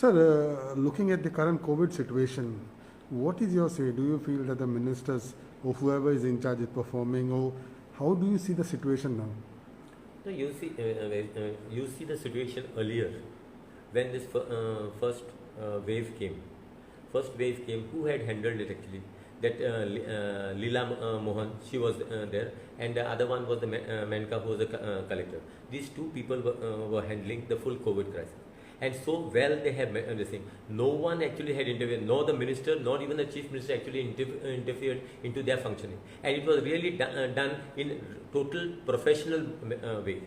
Sir, looking at the current COVID situation, what is your say? Do you feel that the ministers or whoever is in charge is performing, or how do you see the situation now? No, you see the situation earlier when this first wave came. First wave came. Who had handled it actually? That Leela Mohan, she was there, and the other one was the Menka, who was the collector. These two people were handling the full COVID crisis. And so well they have this thing. No one actually had intervened, nor the minister, nor even the chief minister actually interfered into their functioning. And it was really done in total professional way.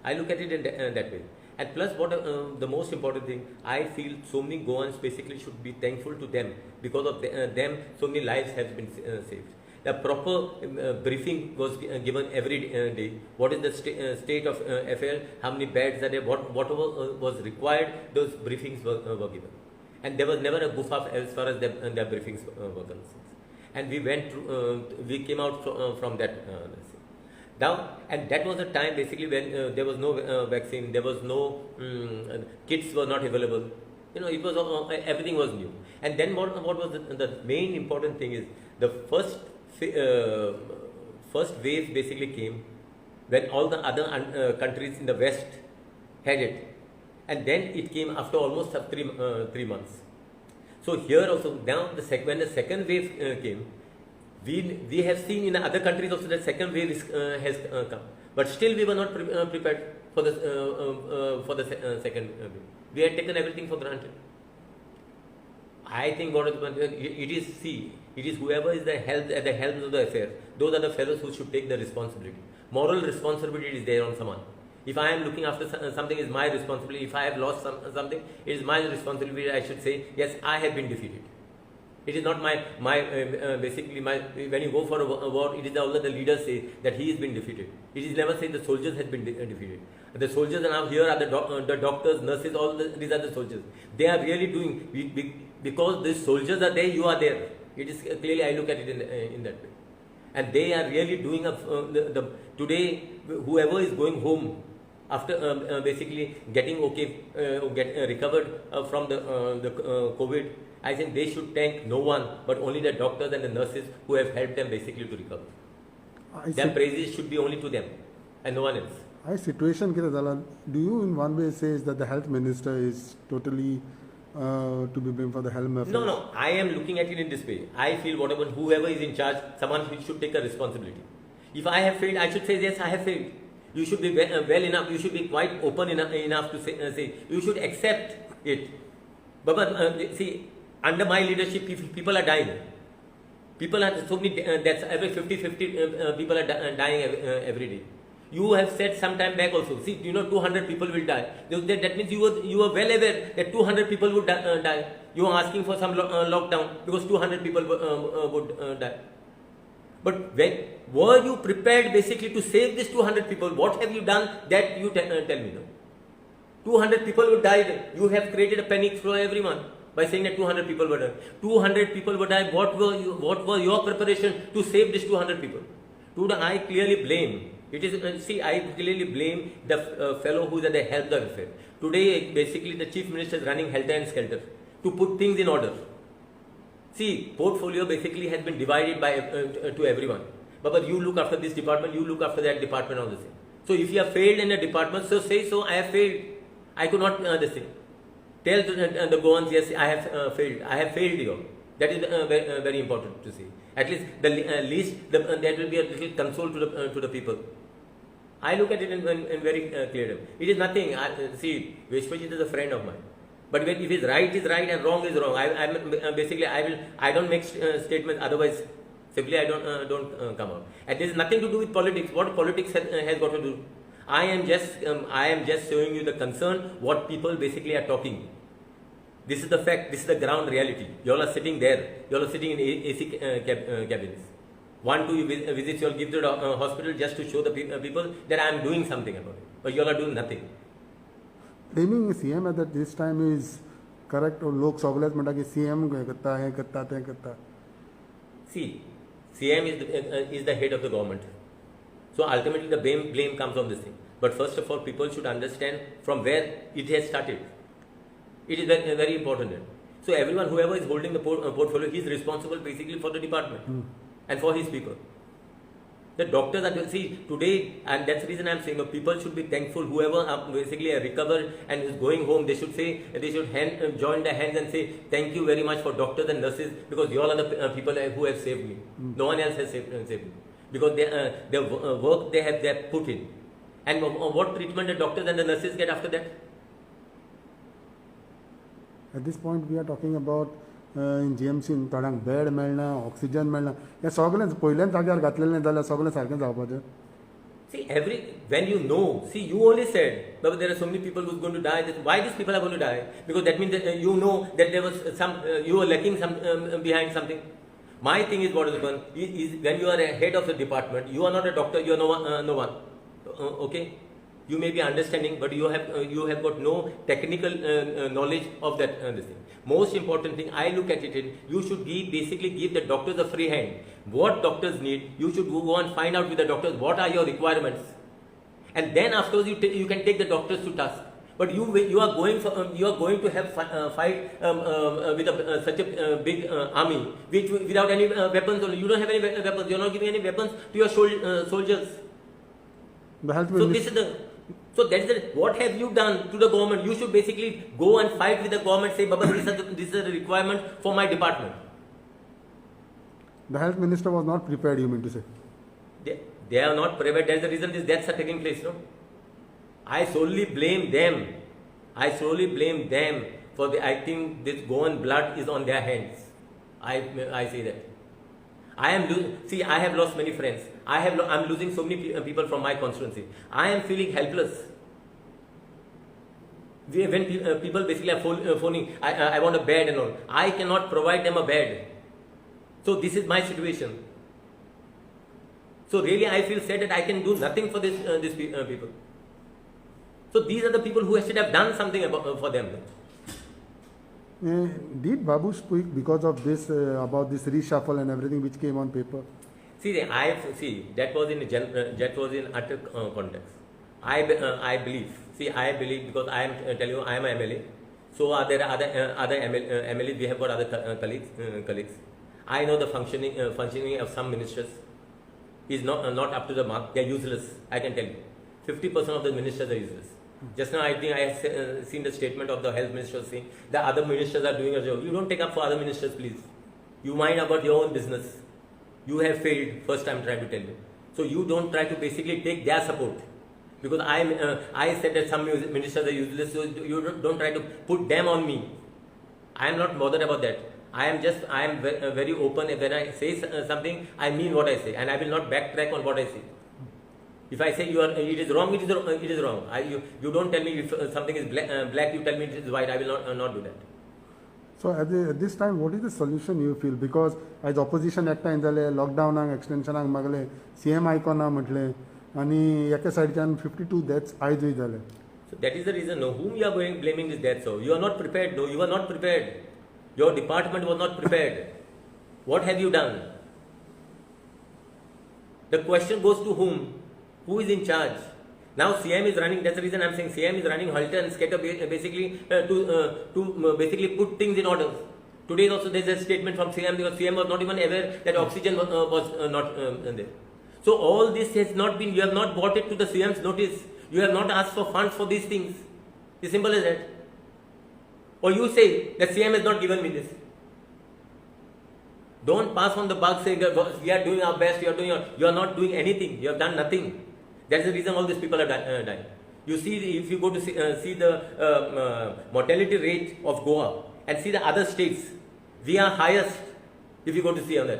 I look at it in that way. And plus, what the most important thing, I feel so many Goans basically should be thankful to them. Because of them, so many lives have been saved. The proper briefing was given every day. What is the state of affair? How many beds are there? Whatever was required, those briefings were given. And there was never a goof up as far as their briefings were concerned. And we went through, we came out from that. Now, and that was the time basically when there was no vaccine, there was no kits were not available. You know, it was everything was new. And then what was the main important thing is the first wave basically came when all the other countries in the West had it, and then it came after almost 3 months. So here also now when the second wave came, we have seen in other countries also that second wave has come, but still we were not prepared for the second wave. We had taken everything for granted. I think it is whoever is at the helm of the affair. Those are the fellows who should take the responsibility. Moral responsibility is there on someone. If I am looking after something, is my responsibility. If I have lost something, it is my responsibility. I should say, yes, I have been defeated. It is not basically when you go for a war, it is all that the leaders say that he has been defeated. It is never said the soldiers has been defeated. The soldiers are now here are the doctors, nurses, these are the soldiers. They are really doing, because these soldiers are there, you are there. It is clearly, I look at it in that way. And they are really doing, today, whoever is going home after basically getting okay, recovered from the COVID, I think they should thank no one, but only the doctors and the nurses who have helped them basically to recover. Their praises should be only to them and no one else. Situation do you in one way say that the health minister is totally to be blamed for the health affairs? No, I am looking at it in this way. I feel whoever is in charge, someone should take a responsibility. If I have failed, I should say yes, I have failed. You should be well enough, you should be quite open enough to say you should accept it. But see, under my leadership, people are dying. People are so many deaths. Every 50 people are dying every day. You have said some time back also. See, 200 people will die. That means you were well aware that 200 people would die. You are asking for some lockdown because 200 people would die. But were you prepared basically to save these 200 people? What have you done? That you tell me now. 200 people would die. You have created a panic for everyone by saying that 200 people would die. 200 people would die. What was your preparation to save these 200 people? I clearly blame. I clearly blame the fellow who is at the helm of the affair. Today, basically, the chief minister is running helter and skelter to put things in order. See, portfolio basically has been divided to everyone. But you look after this department, you look after that department, all the same. So if you have failed in a department, so say so. I have failed. I could not this thing. Tell the Goans, yes, I have failed. I have failed you. That is very important to see. At least that will be a little console to the people. I look at it in very clear way. It is nothing. See, Vishwajit is a friend of mine. But if it is right and wrong is wrong. I don't make statements. Otherwise, simply I don't come out. And there is nothing to do with politics. What politics has got to do? I am just showing you the concern. What people basically are talking. This is the fact. This is the ground reality. You all are sitting there. You all are sitting in AC cabins. Want to visit, you all give to the hospital just to show the people that I am doing something about it. But you all are doing nothing. Blaming CM at this time is correct, or log sovelas manda ki CM karta. See, CM is the head of the government. So ultimately the blame comes on this thing. But first of all, people should understand from where it has started. It is very, very important. So everyone, whoever is holding the portfolio, he is responsible basically for the department and for his people. The doctors are, see, today, and that's the reason I'm saying, people should be thankful. Whoever basically recovered and is going home, they should say, they should join their hands and say, thank you very much for doctors and nurses, because you all are the people who have saved me. No one else has saved me. Because their work they have put in. And what treatment the doctors and the nurses get after that? At this point, we are talking about in GMC थोड्यांक bed मेळना, oxygen मेळना, हें सगळें पयल्याच जाग्यार घातलेलें जाल्यार सगळें सारकें जावपाचें. See, when you know, see, you only said, but there are so many people who's going to die. Why these people are going to die? Because that means that you know that there was you were lacking some behind something. My thing is what is one is when you are a head of the department, you are not a doctor, you are no one. Okay, you may be understanding, but you have got no technical knowledge of that this thing. Most important thing I look at it in, you should basically give the doctors a free hand. What doctors need, you should go and find out with the doctors what are your requirements, and then afterwards you can take the doctors to task. But you are going to have fight with such a big army without any weapons. You don't have any weapons. You are not giving any weapons to your soldiers. So that's what have you done to the government? You should basically go and fight with the government. Say, Baba, this is a requirement for my department. The health minister was not prepared. You mean to say? They are not prepared. That's the reason these deaths are taking place. No, I solely blame them. I solely blame them for the. I think this Goan blood is on their hands. I say that. I have lost many friends. I'm losing so many people from my constituency. I am feeling helpless. When people basically are phoning, I want a bed and all. I cannot provide them a bed. So this is my situation. So really I feel sad that I can do nothing for these people. So these are the people who should have done something for them. Did Babu speak because of this about this reshuffle and everything which came on paper? See, that was in utter context. I believe because I am telling you I am an MLA. So there are other MLAs. We have got other colleagues. I know the functioning of some ministers is not up to the mark. They are useless. I can tell you, 50% of the ministers are useless. Just now, I think I have seen the statement of the health minister saying the other ministers are doing a job. You don't take up for other ministers, please. You mind about your own business. You have failed. First, I'm trying to tell you. So you don't try to basically take their support. Because I said that some ministers are useless, so you don't try to put them on me. I am not bothered about that. I am very open. When I say something, I mean what I say, and I will not backtrack on what I say. If I say it is wrong, it is wrong. You don't tell me if something is black, you tell me it is white. I will not do that. So at this time, what is the solution you feel? Because as opposition एकटा जाले lockdown extension मागले CM icon म्हटले आणि एका साइडच्यान 52 deaths आयज जाले. So that is the reason. No, whom you are blaming this death? So you are not prepared. No, you are not prepared. Your department was not prepared. What have you done? The question goes to whom? Who is in charge? Now CM is running. That's the reason I'm saying CM is running halter and scatter basically to basically put things in order. Today also there is a statement from CM because CM was not even aware that oxygen was not there. So all this has not been. You have not brought it to the CM's notice. You have not asked for funds for these things. It's simple as that. Or you say that CM has not given me this. Don't pass on the buck saying we are doing our best. You are not doing anything. You have done nothing. That's the reason all these people are dying. You see, if you go to see the mortality rate of Goa and see the other states, we are highest. If you go to see on that,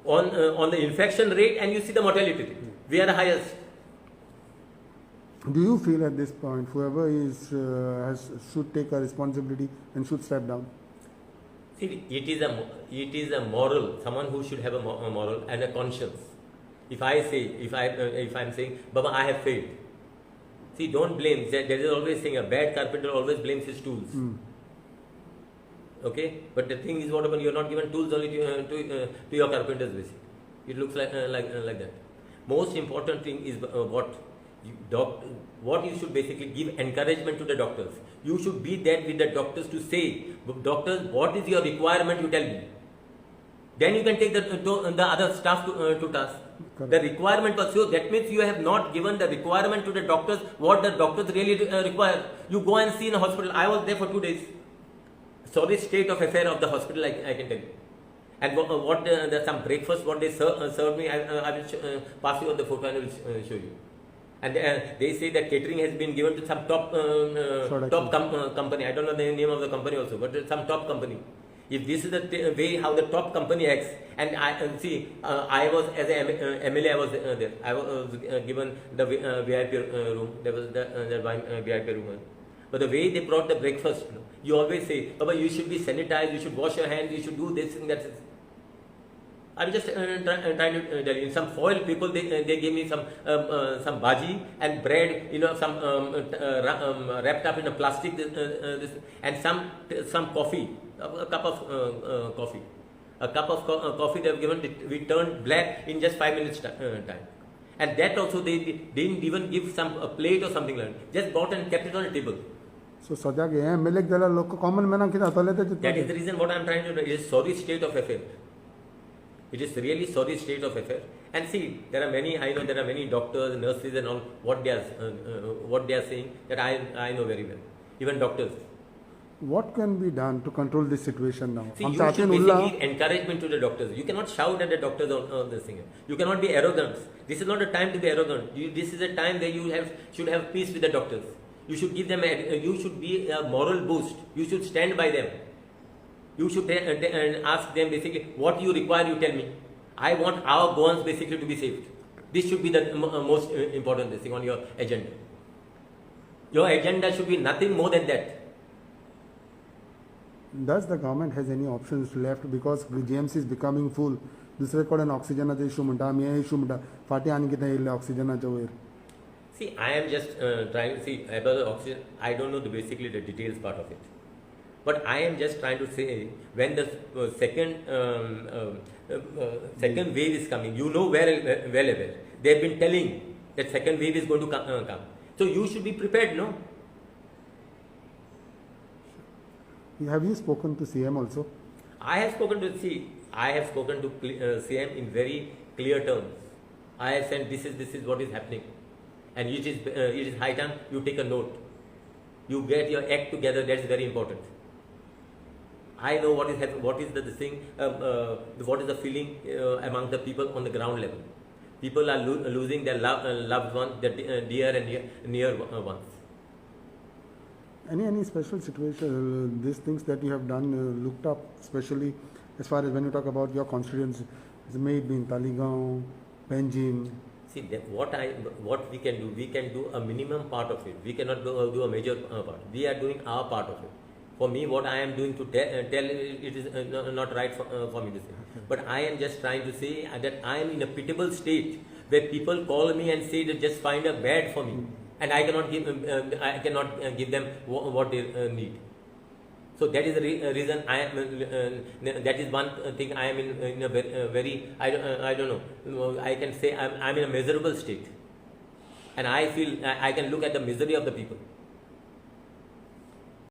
on the infection rate, and you see the mortality rate, we are the highest. Do you feel at this point whoever should take a responsibility and should step down? See, it is a moral. Someone who should have a moral and a conscience. If I'm saying, Baba, I have failed. See, don't blame. There is always saying a bad carpenter always blames his tools. Okay, but the thing is, what about you are not given tools only to your carpenters basically. It looks like that. Most important thing is what what you should basically give encouragement to the doctors. You should be there with the doctors to say, doctors, what is your requirement? You tell me. Then you can take the other staff to task. Correct. The requirement was so that means you have not given the requirement to the doctors what the doctors really require. You go and see in a hospital. I was there for 2 days. Sorry state of affair of the hospital, I can tell you. And some breakfast what they served me, I will pass you on the photo and I will show you. And they say that catering has been given to some top company. I don't know the name of the company also, but some top company. If this is the way how the top company acts, and I was as a MLA, I was there. I was given the VIP room. There was the VIP room. But the way they brought the breakfast, you always say, Baba, you should be sanitized, you should wash your hands, you should do this and that. I'm just trying to tell you. In some foil people, they gave me some bhaji and bread, some wrapped up in a plastic, and some coffee, a cup of coffee. A cup of coffee they have given, we turned black in just 5 minutes time. And that also they didn't even give a plate or something like that. Just bought and kept it on the table. So सजा के हैं मिले के लोग को common में ना कितना तो लेते That is the reason what I am trying to do. It is sorry state of affair. It is really sorry state of affair. And see, there are many doctors, nurses and all, what they are saying that I know very well. Even doctors. What can be done to control this situation now? See, you should basically give encouragement to the doctors. You cannot shout at the doctors on this thing. You cannot be arrogant. This is not a time to be arrogant. This is a time where you should have peace with the doctors. You should give them, you should be a moral boost. You should stand by them. You should ask them basically, what you require, you tell me. I want our Goans basically to be saved. This should be the most important thing on your agenda. Your agenda should be nothing more than that. Does the government has any options left because GMC is becoming full? दुसरे कडेन ऑक्सिजनाचो issue म्हणटा आमी हे issue म्हणटा फाटी आनी कितें येयल्लें ऑक्सिजनाच्या वयर. See, I am just trying to see about the oxygen. I don't know basically the details part of it. But I am just trying to say when the second wave is coming, you know well aware. They have been telling that second wave is going to come. So you should be prepared, no? Have you spoken to CM also? I have spoken to CM in very clear terms. I have said this is what is happening, and it is high time you take a note. You get your act together. That is very important. I know what is happening. What is the thing? What is the feeling among the people on the ground level? People are losing their loved ones, their dear and near ones. Any special situation, these things that you have done, looked up, especially as far as when you talk about your constituents, may it be in Taligaon, Panjim. See, what we can do a minimum part of it. We cannot do a major part. We are doing our part of it. For me, what I am doing to tell it is not right for me to say. But I am just trying to say that I am in a pitiable state where people call me and say that just find a bed for me. And I cannot give them what they need. So that is the reason I am. That is one thing I am in a very I don't know. I can say I'm in a miserable state, and I feel I can look at the misery of the people.